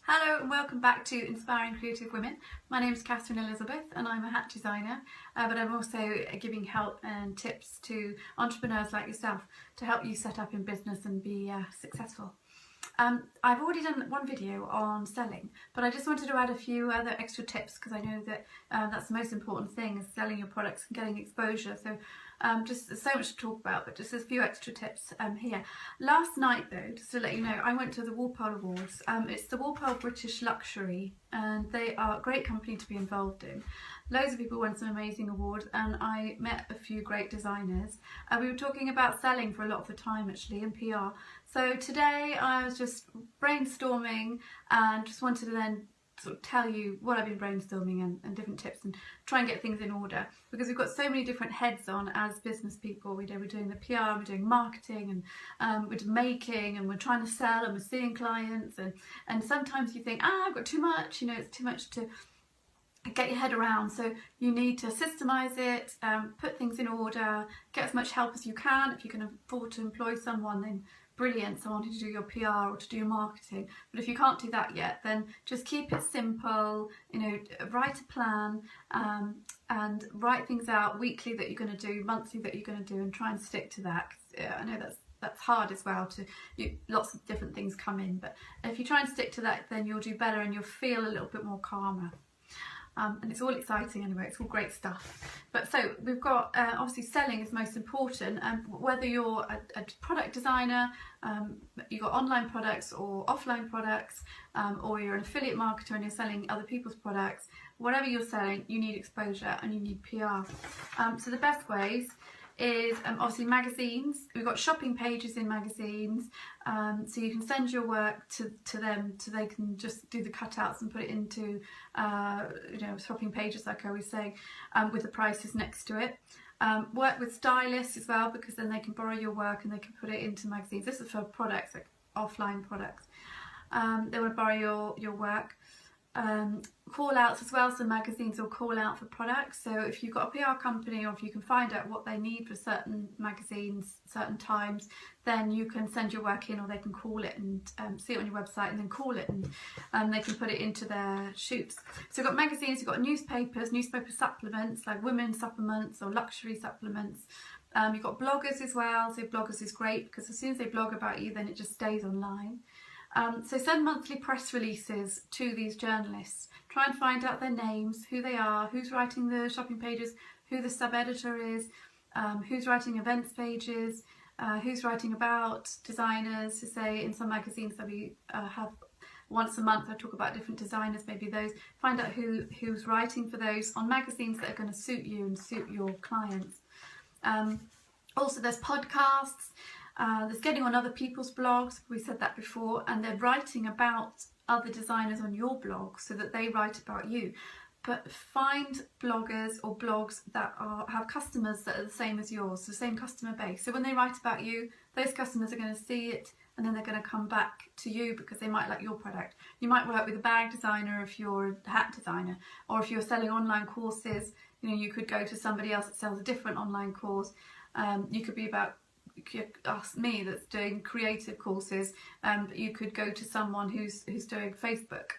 Hello and welcome back to Inspiring Creative Women. My name is Katherine Elizabeth and I'm a hat designer, but I'm also giving help and tips to entrepreneurs like yourself to help you set up in business and be successful. I've already done one video on selling, but I just wanted to add a few other extra tips because I know that that's the most important thing, is selling your products and getting exposure. So just there's so much to talk about, but just a few extra tips here. Last night though, just to let you know, I went to the Walpole Awards. It's the Walpole British Luxury and they are a great company to be involved in. Loads of people won some amazing awards and I met a few great designers. We were talking about selling for a lot of the time actually, and PR. So today I was just brainstorming and just wanted to then sort of tell you what I've been brainstorming and different tips and try and get things in order, because we've got so many different heads on as business people. We're doing the PR, we're doing marketing, and we're making, and we're trying to sell, and we're seeing clients, and sometimes you think, I've got too much, you know, it's too much to get your head around. So you need to systemize it, put things in order, get as much help as you can. If you can afford to employ someone, then brilliant, someone to do your PR or to do your marketing. But if you can't do that yet, then just keep it simple, you know, write a plan and write things out weekly that you're going to do, monthly that you're going to do, and try and stick to that. I know that's hard as well, lots of different things come in, but if you try and stick to that, then you'll do better and you'll feel a little bit more calmer. And it's all exciting anyway, it's all great stuff. But so we've got, obviously selling is most important, and whether you're a product designer, you've got online products or offline products, or you're an affiliate marketer and you're selling other people's products, whatever you're selling, you need exposure and you need PR. So the best ways is obviously magazines. We've got shopping pages in magazines, so you can send your work to them so they can just do the cutouts and put it into you know, shopping pages, like I always say, with the prices next to it. Work with stylists as well, because then they can borrow your work and they can put it into magazines. This is for products, like offline products. They want to borrow your work. Call outs as well, so magazines will call out for products. So if you've got a PR company, or if you can find out what they need for certain magazines, certain times, then you can send your work in, or they can call it and see it on your website and then call it, and they can put it into their shoots. So you've got magazines, you've got newspapers, newspaper supplements like women's supplements or luxury supplements. You've got bloggers as well, so bloggers is great because as soon as they blog about you, then it just stays online. So send monthly press releases to these journalists. Try and find out their names, who they are, who's writing the shopping pages, who the sub-editor is, who's writing events pages, who's writing about designers. So say in some magazines that we have once a month, I talk about different designers, maybe those. Find out who's writing for those on magazines that are going to suit you and suit your clients. Also there's podcasts. There's getting on other people's blogs, we said that before, and they're writing about other designers on your blog so that they write about you. But find bloggers or blogs that have customers that are the same as yours, the same customer base. So when they write about you, those customers are going to see it and then they're going to come back to you because they might like your product. You might work with a bag designer if you're a hat designer, or if you're selling online courses, you know, you could go to somebody else that sells a different online course. You could be about, you could ask me that's doing creative courses, but you could go to someone who's doing Facebook.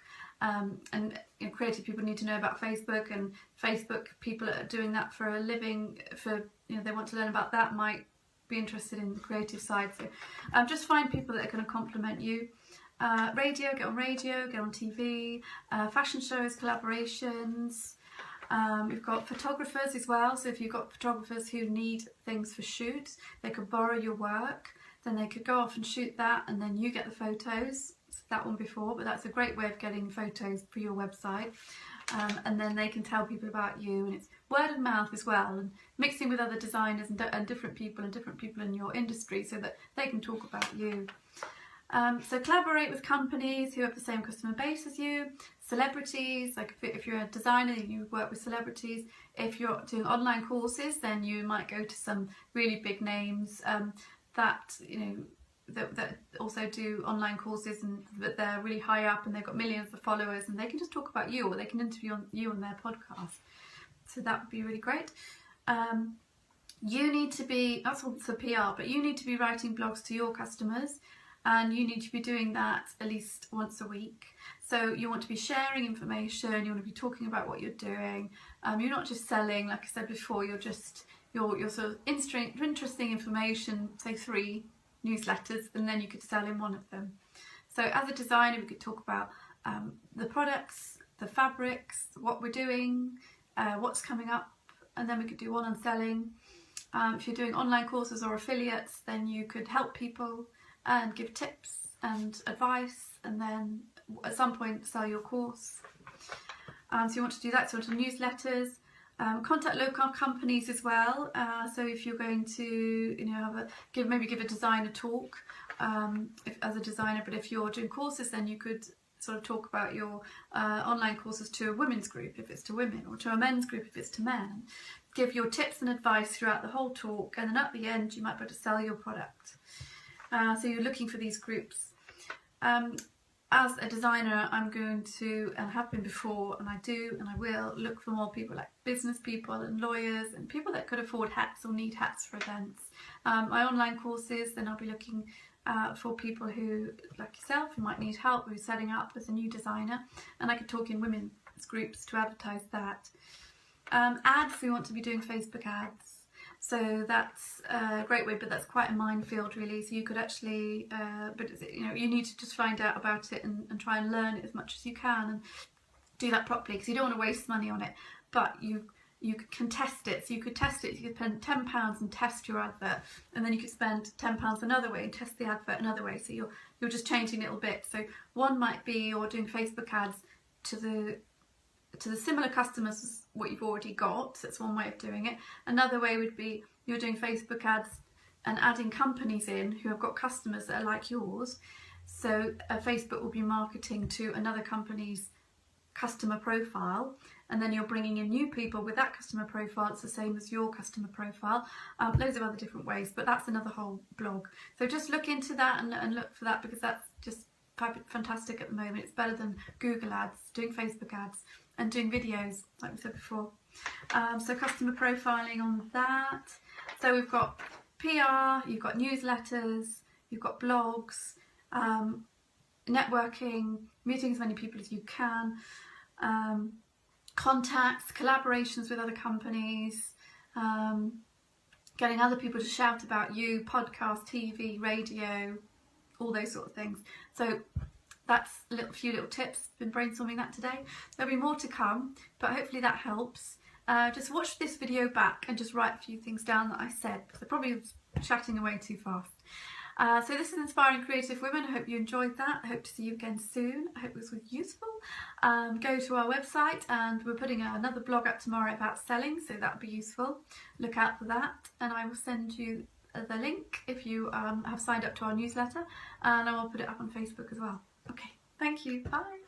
And you know, creative people need to know about Facebook, and Facebook people that are doing that for a living, for, you know, they want to learn about that, might be interested in the creative side. So just find people that are going to complement you. Radio, get on TV, fashion shows, collaborations. We've got photographers as well, so if you've got photographers who need things for shoots, they could borrow your work, then they could go off and shoot that, and then you get the photos. That one before, but that's a great way of getting photos for your website, and then they can tell people about you, and it's word of mouth as well, and mixing with other designers and different people in your industry so that they can talk about you. So collaborate with companies who have the same customer base as you, celebrities, like if you're a designer, you work with celebrities. If you're doing online courses, then you might go to some really big names that, you know, that also do online courses, and that they're really high up and they've got millions of followers, and they can just talk about you, or they can interview you on their podcast. So that would be really great. You need to be, that's all for PR, but you need to be writing blogs to your customers. and you need to be doing that at least once a week. So you want to be sharing information, you want to be talking about what you're doing. You're not just selling, like I said before, you're sort of interesting information, say 3 newsletters, and then you could sell in one of them. So as a designer, we could talk about the products, the fabrics, what we're doing, what's coming up, and then we could do one on selling. If you're doing online courses or affiliates, then you could help people and give tips and advice, and then at some point sell your course. So you want to do that, so newsletters. Contact local companies as well. So if you're going to, give a designer talk as a designer, but if you're doing courses, then you could sort of talk about your online courses to a women's group if it's to women, or to a men's group if it's to men. Give your tips and advice throughout the whole talk, and then at the end you might be able to sell your product. So you're looking for these groups. As a designer, I'm going to, and have been before, and I do and I will, look for more people like business people and lawyers and people that could afford hats or need hats for events. My online courses, then I'll be looking for people who, like yourself, who might need help, who's setting up as a new designer, and I could talk in women's groups to advertise that. Ads, we want to be doing Facebook ads. So that's a great way, but that's quite a minefield really. So you could actually, you need to just find out about it and try and learn it as much as you can and do that properly, because you don't want to waste money on it. But you can test it. So you could test it. You could spend £10 and test your advert, and then you could spend £10 another way and test the advert another way. So you're just changing little bits. So one might be you're doing Facebook ads to the similar customers as what you've already got. So that's one way of doing it. Another way would be you're doing Facebook ads and adding companies in who have got customers that are like yours. So Facebook will be marketing to another company's customer profile, and then you're bringing in new people with that customer profile. It's the same as your customer profile. Loads of other different ways, but that's another whole blog. So just look into that and look for that, because that's just fantastic at the moment. It's better than Google ads, doing Facebook ads and doing videos, like we said before. So customer profiling on that. So we've got PR, you've got newsletters, you've got blogs, networking, meeting as many people as you can, contacts, collaborations with other companies, getting other people to shout about you, podcast, TV, radio, all those sort of things. So that's a few little tips. Been brainstorming that today. There'll be more to come, but hopefully that helps. Just watch this video back and just write a few things down that I said, because I probably was chatting away too fast. So this is Inspiring Creative Women. I hope you enjoyed that. I hope to see you again soon. I hope this was useful. Go to our website, and we're putting another blog up tomorrow about selling, so that'll be useful. Look out for that, and I will send you the link if you have signed up to our newsletter, and I will put it up on Facebook as well. Okay, thank you. Bye.